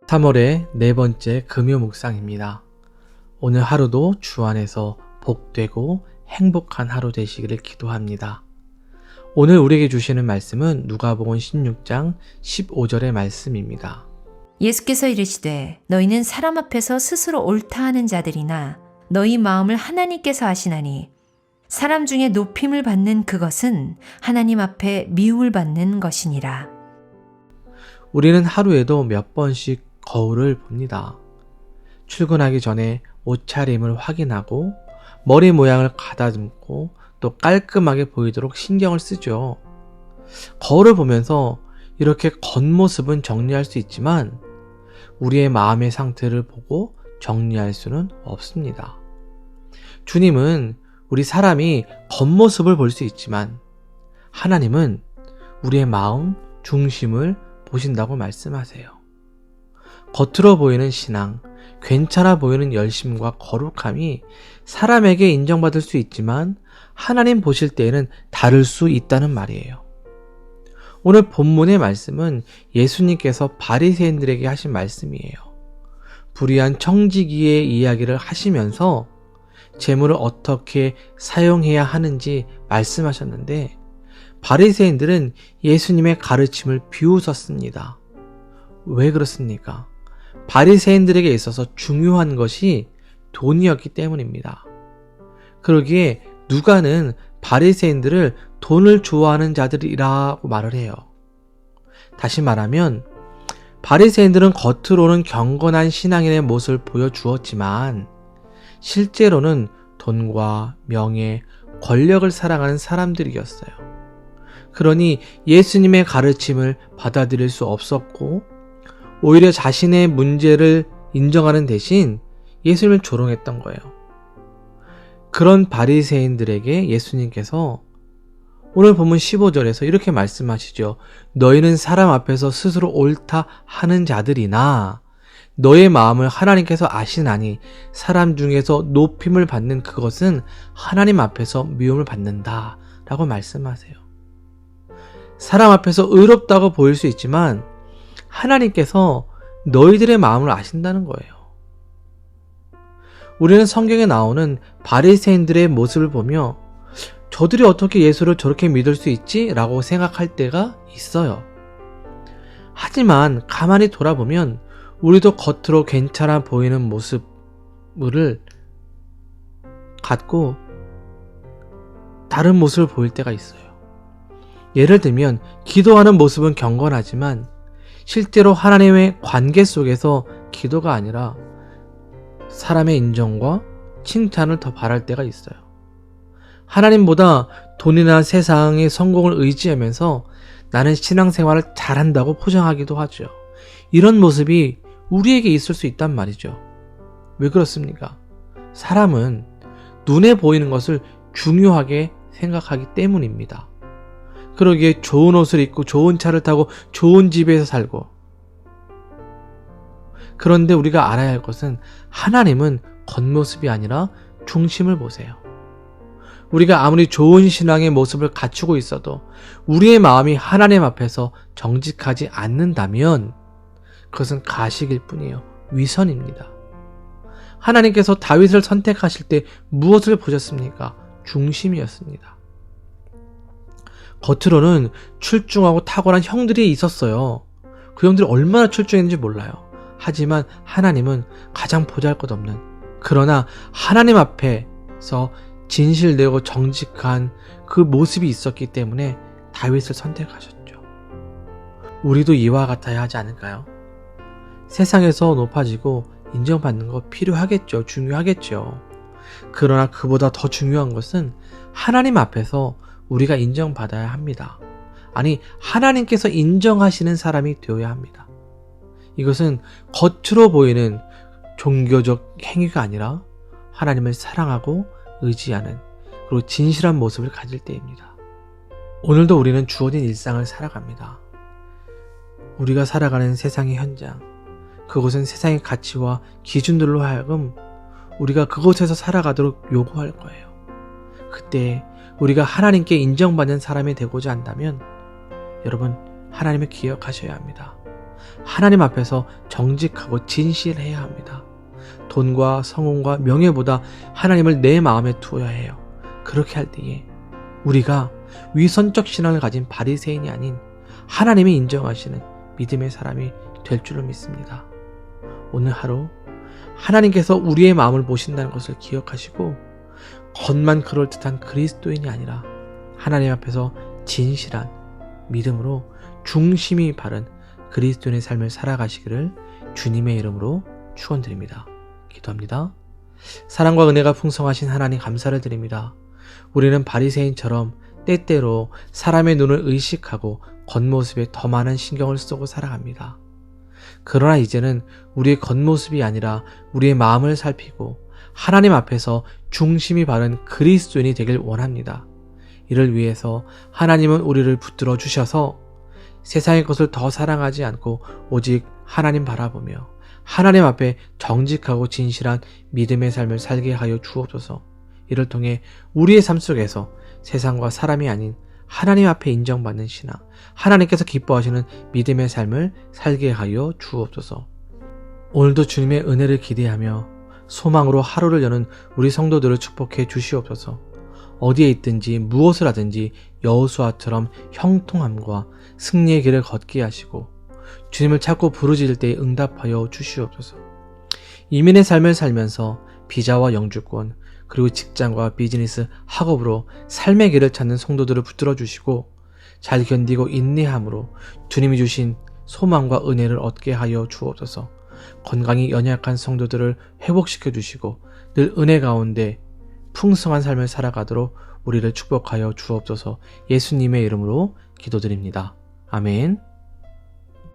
3월의 네 번째 금요 묵상입니다. 오늘 하루도 주 안에서 복되고 행복한 하루 되시기를 기도합니다. 오늘 우리에게 주시는 말씀은 누가복음 16장 15절의 말씀입니다. 예수께서 이르시되 너희는 사람 앞에서 스스로 옳다 하는 자들이나 너희 마음을 하나님께서 아시나니 사람 중에 높임을 받는 그것은 하나님 앞에 미움을 받는 것이니라. 우리는 하루에도 몇 번씩 거울을 봅니다. 출근하기 전에 옷차림을 확인하고 머리 모양을 가다듬고 또 깔끔하게 보이도록 신경을 쓰죠. 거울을 보면서 이렇게 겉모습은 정리할 수 있지만 우리의 마음의 상태를 보고 정리할 수는 없습니다. 주님은 우리 사람이 겉모습을 볼 수 있지만 하나님은 우리의 마음 중심을 보신다고 말씀하세요. 겉으로 보이는 신앙, 괜찮아 보이는 열심과 거룩함이 사람에게 인정받을 수 있지만 하나님 보실 때에는 다를 수 있다는 말이에요. 오늘 본문의 말씀은 예수님께서 바리새인들에게 하신 말씀이에요. 불의한 청지기의 이야기를 하시면서 재물을 어떻게 사용해야 하는지 말씀하셨는데 바리새인들은 예수님의 가르침을 비웃었습니다. 왜 그렇습니까? 바리새인들에게 있어서 중요한 것이 돈이었기 때문입니다. 그러기에 누가는 바리새인들을 돈을 좋아하는 자들이라고 말을 해요. 다시 말하면 바리새인들은 겉으로는 경건한 신앙인의 모습을 보여주었지만 실제로는 돈과 명예, 권력을 사랑하는 사람들이었어요. 그러니 예수님의 가르침을 받아들일 수 없었고 오히려 자신의 문제를 인정하는 대신 예수님을 조롱했던 거예요. 그런 바리새인들에게 예수님께서 오늘 본문 15절에서 이렇게 말씀하시죠. 너희는 사람 앞에서 스스로 옳다 하는 자들이나 너의 마음을 하나님께서 아시나니 사람 중에서 높임을 받는 그것은 하나님 앞에서 미움을 받는다 라고 말씀하세요. 사람 앞에서 의롭다고 보일 수 있지만 하나님께서 너희들의 마음을 아신다는 거예요. 우리는 성경에 나오는 바리새인들의 모습을 보며 저들이 어떻게 예수를 저렇게 믿을 수 있지? 라고 생각할 때가 있어요. 하지만 가만히 돌아보면 우리도 겉으로 괜찮아 보이는 모습을 갖고 다른 모습을 보일 때가 있어요. 예를 들면 기도하는 모습은 경건하지만 실제로 하나님의 관계 속에서 기도가 아니라 사람의 인정과 칭찬을 더 바랄 때가 있어요. 하나님보다 돈이나 세상의 성공을 의지하면서 나는 신앙생활을 잘한다고 포장하기도 하죠. 이런 모습이 우리에게 있을 수 있단 말이죠. 왜 그렇습니까? 사람은 눈에 보이는 것을 중요하게 생각하기 때문입니다. 그러기에 좋은 옷을 입고 좋은 차를 타고 좋은 집에서 살고 그런데 우리가 알아야 할 것은 하나님은 겉모습이 아니라 중심을 보세요. 우리가 아무리 좋은 신앙의 모습을 갖추고 있어도 우리의 마음이 하나님 앞에서 정직하지 않는다면 그것은 가식일 뿐이에요. 위선입니다. 하나님께서 다윗을 선택하실 때 무엇을 보셨습니까? 중심이었습니다. 겉으로는 출중하고 탁월한 형들이 있었어요. 그 형들이 얼마나 출중했는지 몰라요. 하지만 하나님은 가장 보잘것없는 그러나 하나님 앞에서 진실되고 정직한 그 모습이 있었기 때문에 다윗을 선택하셨죠. 우리도 이와 같아야 하지 않을까요? 세상에서 높아지고 인정받는 거 필요하겠죠. 중요하겠죠. 그러나 그보다 더 중요한 것은 하나님 앞에서 우리가 인정받아야 합니다. 아니, 하나님께서 인정하시는 사람이 되어야 합니다. 이것은 겉으로 보이는 종교적 행위가 아니라 하나님을 사랑하고 의지하는 그리고 진실한 모습을 가질 때입니다. 오늘도 우리는 주어진 일상을 살아갑니다. 우리가 살아가는 세상의 현장, 그곳은 세상의 가치와 기준들로 하여금 우리가 그곳에서 살아가도록 요구할 거예요. 그때 우리가 하나님께 인정받는 사람이 되고자 한다면 여러분, 하나님을 기억하셔야 합니다. 하나님 앞에서 정직하고 진실해야 합니다. 돈과 성공과 명예보다 하나님을 내 마음에 두어야 해요. 그렇게 할 때에 우리가 위선적 신앙을 가진 바리새인이 아닌 하나님이 인정하시는 믿음의 사람이 될 줄을 믿습니다. 오늘 하루 하나님께서 우리의 마음을 보신다는 것을 기억하시고 겉만 그럴듯한 그리스도인이 아니라 하나님 앞에서 진실한 믿음으로 중심이 바른 그리스도인의 삶을 살아가시기를 주님의 이름으로 축원드립니다. 기도합니다. 사랑과 은혜가 풍성하신 하나님 감사를 드립니다. 우리는 바리새인처럼 때때로 사람의 눈을 의식하고 겉모습에 더 많은 신경을 쓰고 살아갑니다. 그러나 이제는 우리의 겉모습이 아니라 우리의 마음을 살피고 하나님 앞에서 중심이 바른 그리스도인이 되길 원합니다. 이를 위해서 하나님은 우리를 붙들어 주셔서 세상의 것을 더 사랑하지 않고 오직 하나님 바라보며 하나님 앞에 정직하고 진실한 믿음의 삶을 살게 하여 주옵소서. 이를 통해 우리의 삶 속에서 세상과 사람이 아닌 하나님 앞에 인정받는 신앙, 하나님께서 기뻐하시는 믿음의 삶을 살게 하여 주옵소서. 오늘도 주님의 은혜를 기대하며 소망으로 하루를 여는 우리 성도들을 축복해 주시옵소서. 어디에 있든지 무엇을 하든지 여호수아처럼 형통함과 승리의 길을 걷게 하시고 주님을 찾고 부르짖을 때에 응답하여 주시옵소서. 이민의 삶을 살면서 비자와 영주권 그리고 직장과 비즈니스, 학업으로 삶의 길을 찾는 성도들을 붙들어 주시고 잘 견디고 인내함으로 주님이 주신 소망과 은혜를 얻게 하여 주옵소서. 건강이 연약한 성도들을 회복시켜 주시고 늘 은혜 가운데 풍성한 삶을 살아가도록 우리를 축복하여 주옵소서. 예수님의 이름으로 기도드립니다. 아멘.